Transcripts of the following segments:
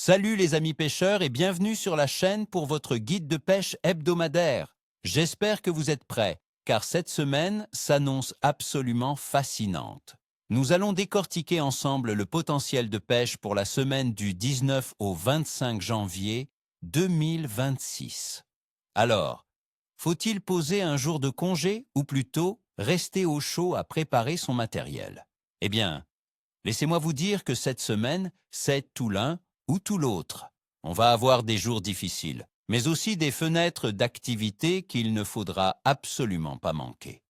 Salut les amis pêcheurs et bienvenue sur la chaîne pour votre guide de pêche hebdomadaire. J'espère que vous êtes prêts, car cette semaine s'annonce absolument fascinante. Nous allons décortiquer ensemble le potentiel de pêche pour la semaine du 19 au 25 janvier 2026. Alors, faut-il poser un jour de congé ou plutôt rester au chaud à préparer son matériel? Eh bien, laissez-moi vous dire que cette semaine, c'est tout l'un ou tout l'autre. On va avoir des jours difficiles, mais aussi des fenêtres d'activité qu'il ne faudra absolument pas manquer.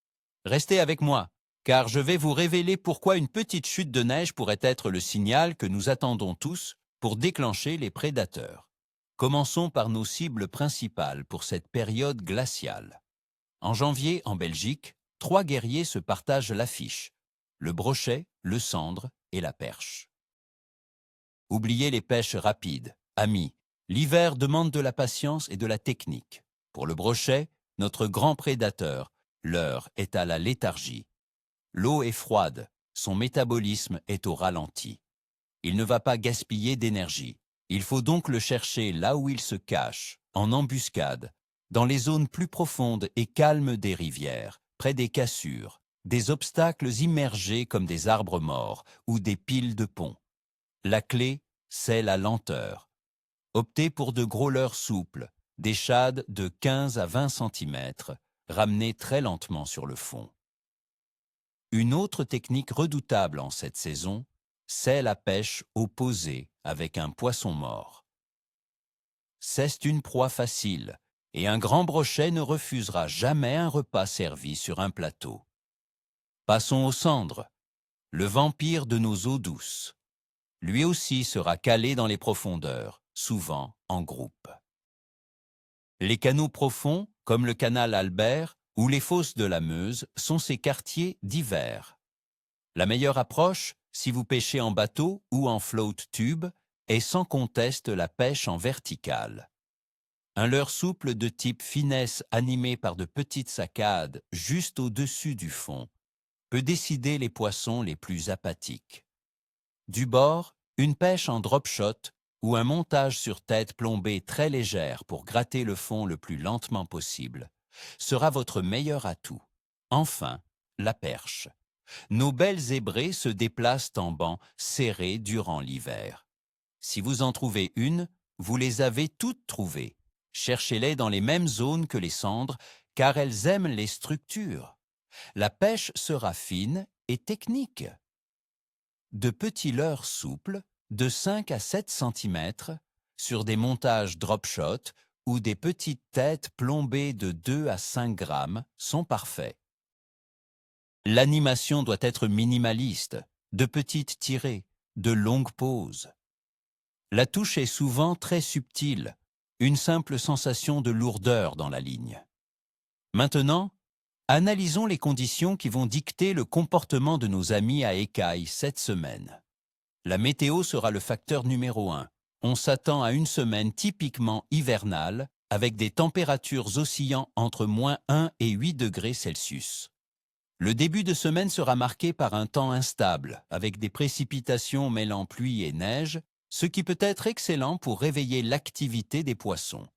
Restez avec moi, car je vais vous révéler pourquoi une petite chute de neige pourrait être le signal que nous attendons tous pour déclencher les prédateurs. Commençons par nos cibles principales pour cette période glaciale. En janvier, en Belgique, 3 guerriers se partagent l'affiche: le brochet, le cendre et la perche. Oubliez les pêches rapides. Amis, l'hiver demande de la patience et de la technique. Pour le brochet, notre grand prédateur, l'heure est à la léthargie. L'eau est froide, son métabolisme est au ralenti. Il ne va pas gaspiller d'énergie. Il faut donc le chercher là où il se cache, en embuscade, dans les zones plus profondes et calmes des rivières, près des cassures, des obstacles immergés comme des arbres morts ou des piles de ponts. La clé, c'est la lenteur. Optez pour de gros leurres souples, des shades de 15 à 20 cm, ramenés très lentement sur le fond. Une autre technique redoutable en cette saison, c'est la pêche au posé avec un poisson mort. C'est une proie facile, et un grand brochet ne refusera jamais un repas servi sur un plateau. Passons aux cendres, le vampire de nos eaux douces. Lui aussi sera calé dans les profondeurs, souvent en groupe. Les canaux profonds, comme le canal Albert ou les fosses de la Meuse, sont ces quartiers d'hiver. La meilleure approche, si vous pêchez en bateau ou en float tube, est sans conteste la pêche en verticale. Un leurre souple de type finesse animé par de petites saccades juste au-dessus du fond peut décider les poissons les plus apathiques. Du bord, une pêche en drop shot ou un montage sur tête plombée très légère pour gratter le fond le plus lentement possible sera votre meilleur atout. Enfin, la perche. Nos belles zébrées se déplacent en bancs serrés durant l'hiver. Si vous en trouvez une, vous les avez toutes trouvées. Cherchez-les dans les mêmes zones que les cendres, car elles aiment les structures. La pêche sera fine et technique. De petits leurres souples, de 5 à 7 cm, sur des montages drop shot ou des petites têtes plombées de 2 à 5 grammes sont parfaits. L'animation doit être minimaliste, de petites tirées, de longues pauses. La touche est souvent très subtile, une simple sensation de lourdeur dans la ligne. Maintenant, analysons les conditions qui vont dicter le comportement de nos amis à écailles cette semaine. La météo sera le facteur numéro 1. On s'attend à une semaine typiquement hivernale, avec des températures oscillant entre -1 et 8 degrés Celsius. Le début de semaine sera marqué par un temps instable, avec des précipitations mêlant pluie et neige, ce qui peut être excellent pour réveiller l'activité des poissons.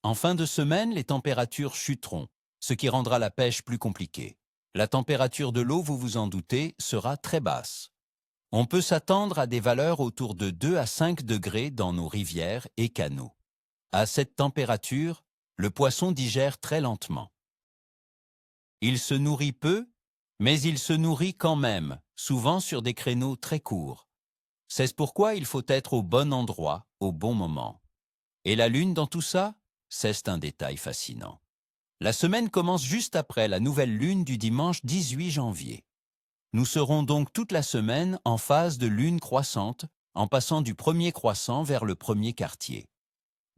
En fin de semaine, les températures chuteront, ce qui rendra la pêche plus compliquée. La température de l'eau, vous vous en doutez, sera très basse. On peut s'attendre à des valeurs autour de 2 à 5 degrés dans nos rivières et canaux. À cette température, le poisson digère très lentement. Il se nourrit peu, mais il se nourrit quand même, souvent sur des créneaux très courts. C'est pourquoi il faut être au bon endroit, au bon moment. Et la lune dans tout ça, c'est un détail fascinant. La semaine commence juste après la nouvelle lune du dimanche 18 janvier. Nous serons donc toute la semaine en phase de lune croissante, en passant du premier croissant vers le premier quartier.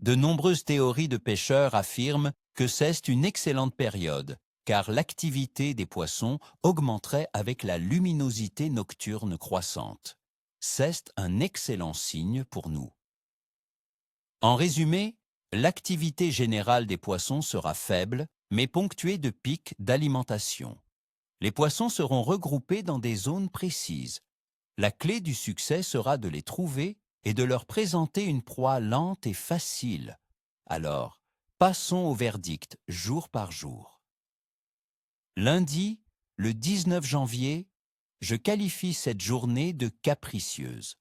De nombreuses théories de pêcheurs affirment que c'est une excellente période, car l'activité des poissons augmenterait avec la luminosité nocturne croissante. C'est un excellent signe pour nous. En résumé, l'activité générale des poissons sera faible, mais ponctuée de pics d'alimentation. Les poissons seront regroupés dans des zones précises. La clé du succès sera de les trouver et de leur présenter une proie lente et facile. Alors, passons au verdict jour par jour. Lundi, le 19 janvier, je qualifie cette journée de capricieuse.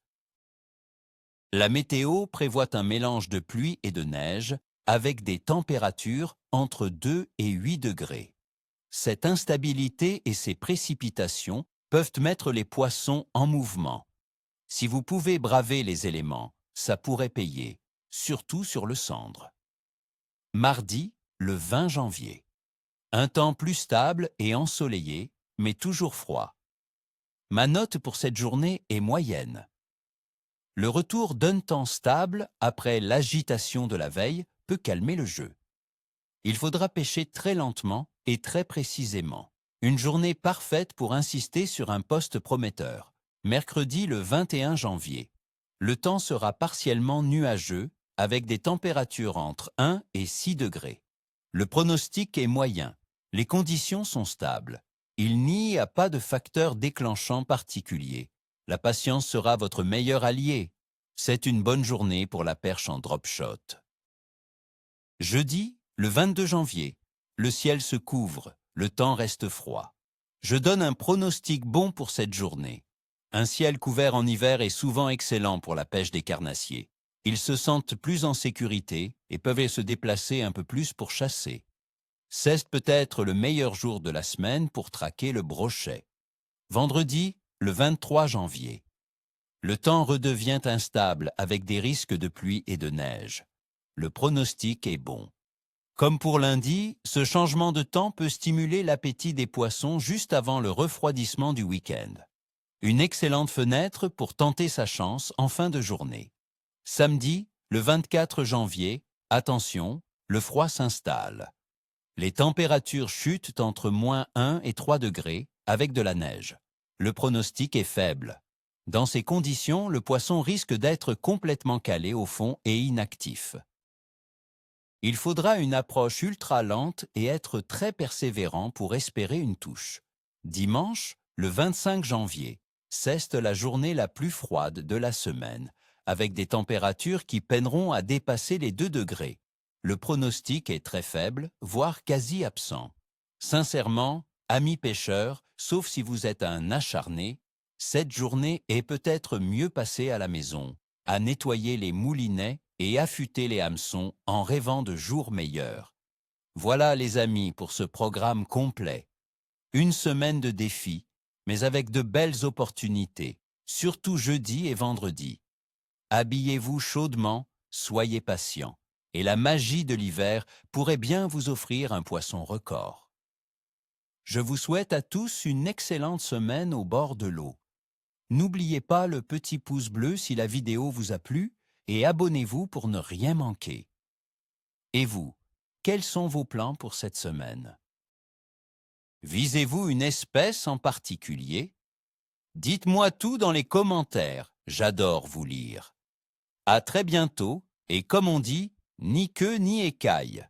La météo prévoit un mélange de pluie et de neige avec des températures entre 2 et 8 degrés. Cette instabilité et ces précipitations peuvent mettre les poissons en mouvement. Si vous pouvez braver les éléments, ça pourrait payer, surtout sur le cendre. Mardi, le 20 janvier. Un temps plus stable et ensoleillé, mais toujours froid. Ma note pour cette journée est moyenne. Le retour d'un temps stable après l'agitation de la veille peut calmer le jeu. Il faudra pêcher très lentement et très précisément. Une journée parfaite pour insister sur un poste prometteur. Mercredi le 21 janvier. Le temps sera partiellement nuageux avec des températures entre 1 et 6 degrés. Le pronostic est moyen. Les conditions sont stables. Il n'y a pas de facteur déclenchant particulier. La patience sera votre meilleur allié. C'est une bonne journée pour la perche en drop shot. Jeudi, le 22 janvier. Le ciel se couvre, le temps reste froid. Je donne un pronostic bon pour cette journée. Un ciel couvert en hiver est souvent excellent pour la pêche des carnassiers. Ils se sentent plus en sécurité et peuvent se déplacer un peu plus pour chasser. C'est peut-être le meilleur jour de la semaine pour traquer le brochet. Vendredi, le 23 janvier. Le temps redevient instable avec des risques de pluie et de neige. Le pronostic est bon. Comme pour lundi, ce changement de temps peut stimuler l'appétit des poissons juste avant le refroidissement du week-end. Une excellente fenêtre pour tenter sa chance en fin de journée. Samedi, le 24 janvier, attention, le froid s'installe. Les températures chutent entre -1 et 3 degrés avec de la neige. Le pronostic est faible. Dans ces conditions, le poisson risque d'être complètement calé au fond et inactif. Il faudra une approche ultra lente et être très persévérant pour espérer une touche. Dimanche, le 25 janvier, c'est la journée la plus froide de la semaine, avec des températures qui peineront à dépasser les 2 degrés. Le pronostic est très faible, voire quasi absent. Sincèrement, amis pêcheurs, sauf si vous êtes un acharné, cette journée est peut-être mieux passée à la maison, à nettoyer les moulinets et affûter les hameçons en rêvant de jours meilleurs. Voilà les amis pour ce programme complet. Une semaine de défis, mais avec de belles opportunités, surtout jeudi et vendredi. Habillez-vous chaudement, soyez patients, et la magie de l'hiver pourrait bien vous offrir un poisson record. Je vous souhaite à tous une excellente semaine au bord de l'eau. N'oubliez pas le petit pouce bleu si la vidéo vous a plu et abonnez-vous pour ne rien manquer. Et vous, quels sont vos plans pour cette semaine? Visez-vous une espèce en particulier? Dites-moi tout dans les commentaires, j'adore vous lire. À très bientôt et comme on dit, ni queue ni écaille.